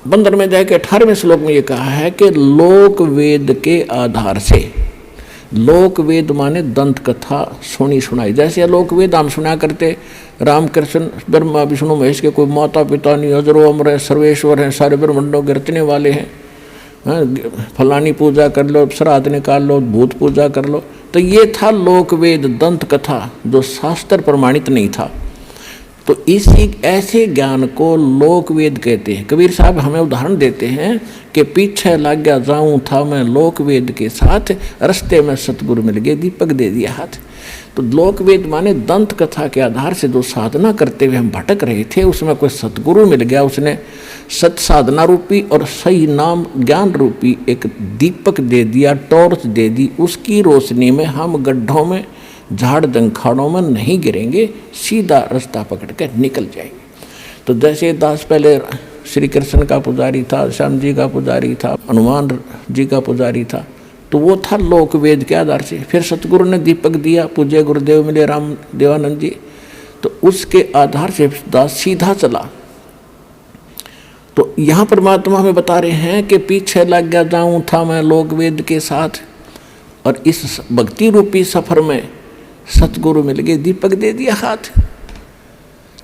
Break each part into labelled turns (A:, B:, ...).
A: बंदर में जाके 18वें श्लोक में ये कहा है कि लोक वेद के आधार से, लोक वेद माने दंत कथा सुनी सुनाई, जैसे लोक वेद हम सुना करते राम कृष्ण ब्रह्मा विष्णु महेश के कोई माता पिता नहीं, अजरो अमर है, सर्वेश्वर हैं, सारे ब्रह्मांडों के रचने वाले हैं, फलानी पूजा कर लो, श्राद्ध निकाल लो, भूत पूजा कर लो। तो ये था लोक वेद दंत कथा जो शास्त्र प्रमाणित नहीं था। तो इसी ऐसे ज्ञान को लोक वेद कहते हैं। कबीर साहब हमें उदाहरण देते हैं कि पीछे लग गया जाऊं था मैं लोक वेद के साथ, रास्ते में सतगुरु मिल गए दीपक दे दिया हाथ। तो लोक वेद माने दंत कथा के आधार से जो साधना करते हुए हम भटक रहे थे, उसमें कोई सतगुरु मिल गया, उसने सत साधना रूपी और सही नाम ज्ञान रूपी एक दीपक दे दिया, टॉर्च दे दी। उसकी रोशनी में हम गड्ढों में झाड़ जंखाड़ों में नहीं गिरेंगे, सीधा रास्ता पकड़ कर निकल जाएंगे। तो जैसे दास पहले श्री कृष्ण का पुजारी था, श्याम जी का पुजारी था, हनुमान जी का पुजारी था, तो वो था लोक वेद के आधार से। फिर सतगुरु ने दीपक दिया, पूज्य गुरुदेव मिले राम देवानंद जी, तो उसके आधार से दास सीधा चला। तो यहाँ परमात्मा हमें बता रहे हैं कि पीछे लग गया जाऊँ था मैं लोक वेद के साथ, और इस भक्ति रूपी सफर में सतगुरु मिल गए दीपक दे दिया हाथ।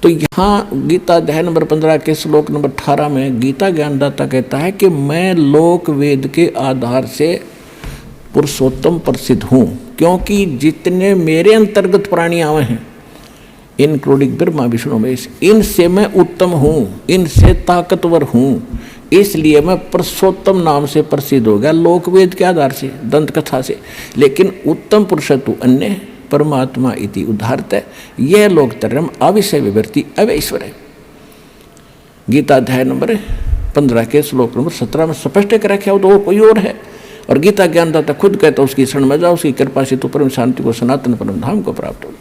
A: तो यहाँ गीता अध्याय नंबर 15 के श्लोक नंबर 18 में गीता ज्ञानदाता कहता है कि मैं लोक वेद के आधार से पुरुषोत्तम प्रसिद्ध हूँ, क्योंकि जितने मेरे अंतर्गत प्राणी आवे हैं इंक्लूडिंग ब्रह्मा विष्णु महेश, इनसे मैं उत्तम हूँ, इनसे ताकतवर हूँ, इसलिए मैं पुरुषोत्तम नाम से प्रसिद्ध हो गया लोक वेद के आधार से, दंत कथा से। लेकिन उत्तम पुरुषत्व अन्य परमात्मा इति उदाहरत है, यह लोकतरम अविषय विवृत्ति अवैश्वर है। गीता अध्याय नंबर 15 के श्लोक नंबर 17 में स्पष्ट कर रखा हो, तो वो कोई और है। और गीता ज्ञानदाता खुद कहता है उसकी शरण में जाओ, उसकी कृपा से तो परम शांति को सनातन परम धाम को प्राप्त हो।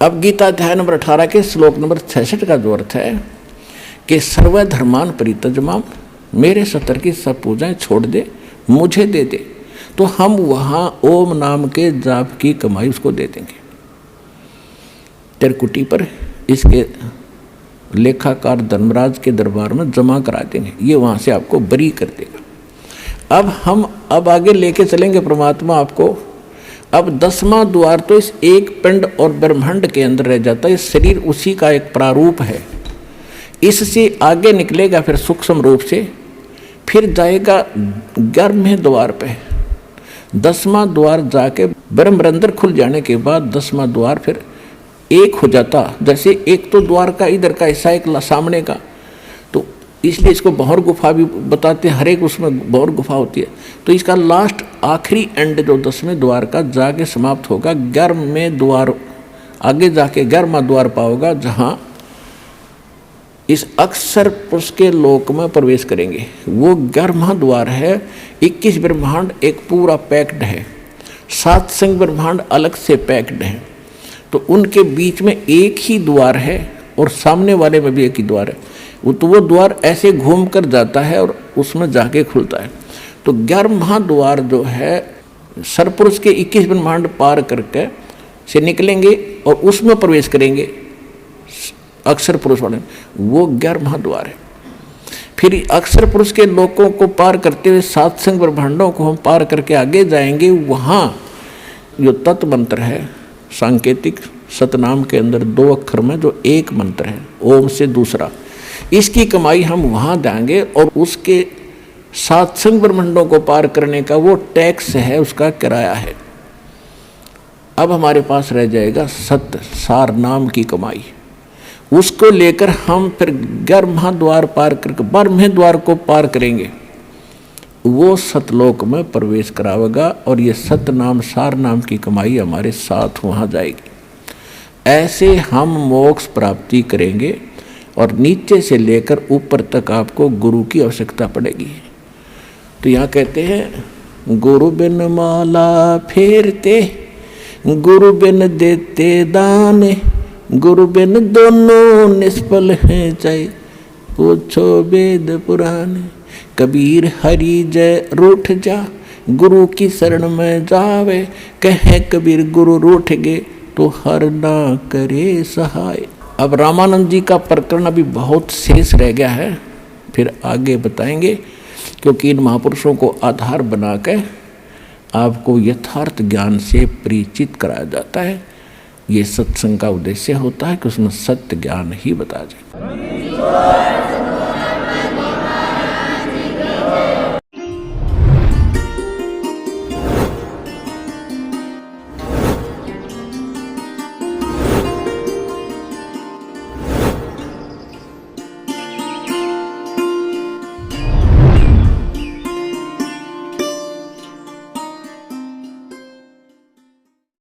A: अब गीता अध्याय नंबर 18 के श्लोक नंबर 66 का जो अर्थ है कि सर्वधर्मान परित्यज्य, मेरे सतर की सब पूजाएं छोड़ दे, मुझे दे दे, तो हम वहाँ ओम नाम के जाप की कमाई उसको दे देंगे। तिरकुटी पर इसके लेखाकार धर्मराज के दरबार में जमा करा देंगे, ये वहाँ से आपको बरी कर देगा। अब आगे लेके चलेंगे परमात्मा आपको। अब 10वां द्वार तो इस एक पिंड और ब्रह्मांड के अंदर रह जाता है, शरीर उसी का एक प्रारूप है। इससे आगे निकलेगा फिर सूक्ष्म रूप से, फिर जाएगा 11वें द्वार पे। 10वां द्वार जाके ब्रह्मरंध्र खुल जाने के बाद 10वां द्वार फिर एक हो जाता। जैसे एक तो द्वार का इधर का हिस्सा एक सामने का, तो इसलिए इसको भंवर गुफा भी बताते हैं, हर एक उसमें भंवर गुफा होती है। तो इसका लास्ट आखिरी एंड जो 10वें द्वार का जाके समाप्त होगा 11वें द्वार, आगे जाके 11वां द्वार पाओगा, जहाँ इस अक्षर पुरुष के लोक में प्रवेश करेंगे। वो 11वां द्वार है। 21 ब्रह्मांड एक पूरा पैक्ड है, 7 संग ब्रह्मांड अलग से पैक्ड है। तो उनके बीच में एक ही द्वार है और सामने वाले में भी एक ही द्वार है। तो वो द्वार ऐसे घूम कर जाता है और उसमें जाके खुलता है। तो 11वां द्वार जो है सरपुरुष के 21 ब्रह्मांड पार करके से निकलेंगे और उसमें प्रवेश करेंगे अक्षर पुरुष वाले, वो 11वां द्वार है। फिर अक्षर पुरुष के लोकों को पार करते हुए 7 संग ब्रह्मांडों को हम पार करके आगे जाएंगे। वहाँ जो तत्व मंत्र है सांकेतिक सतनाम के अंदर 2 अक्षर में जो एक मंत्र है ओम से दूसरा, इसकी कमाई हम वहाँ देंगे। और उसके 7 संग ब्रह्मांडों को पार करने का वो टैक्स है, उसका किराया है। अब हमारे पास रह जाएगा सत सार नाम की कमाई, उसको लेकर हम फिर 11वां द्वार पार करके 12वें द्वार को पार करेंगे। वो सतलोक में प्रवेश करावेगा और ये सत नाम सार नाम की कमाई हमारे साथ वहाँ जाएगी। ऐसे हम मोक्ष प्राप्ति करेंगे और नीचे से लेकर ऊपर तक आपको गुरु की आवश्यकता पड़ेगी। तो यहाँ कहते हैं गुरु बिन माला फेरते, गुरु बिन देते दान, गुरु बिन दोनों निष्फल हैं चाहे पूछो वेद पुराण। कबीर हरि जय रूठ जा, गुरु की शरण में जावे, कहे कबीर गुरु रूठ गे तो हर ना करे सहाय। अब रामानंद जी का प्रकरण अभी बहुत शेष रह गया है, फिर आगे बताएंगे, क्योंकि इन महापुरुषों को आधार बना के आपको यथार्थ ज्ञान से परिचित कराया जाता है। ये सत्संग का उद्देश्य होता है कि उसमें सत्य ज्ञान ही बताया जाए।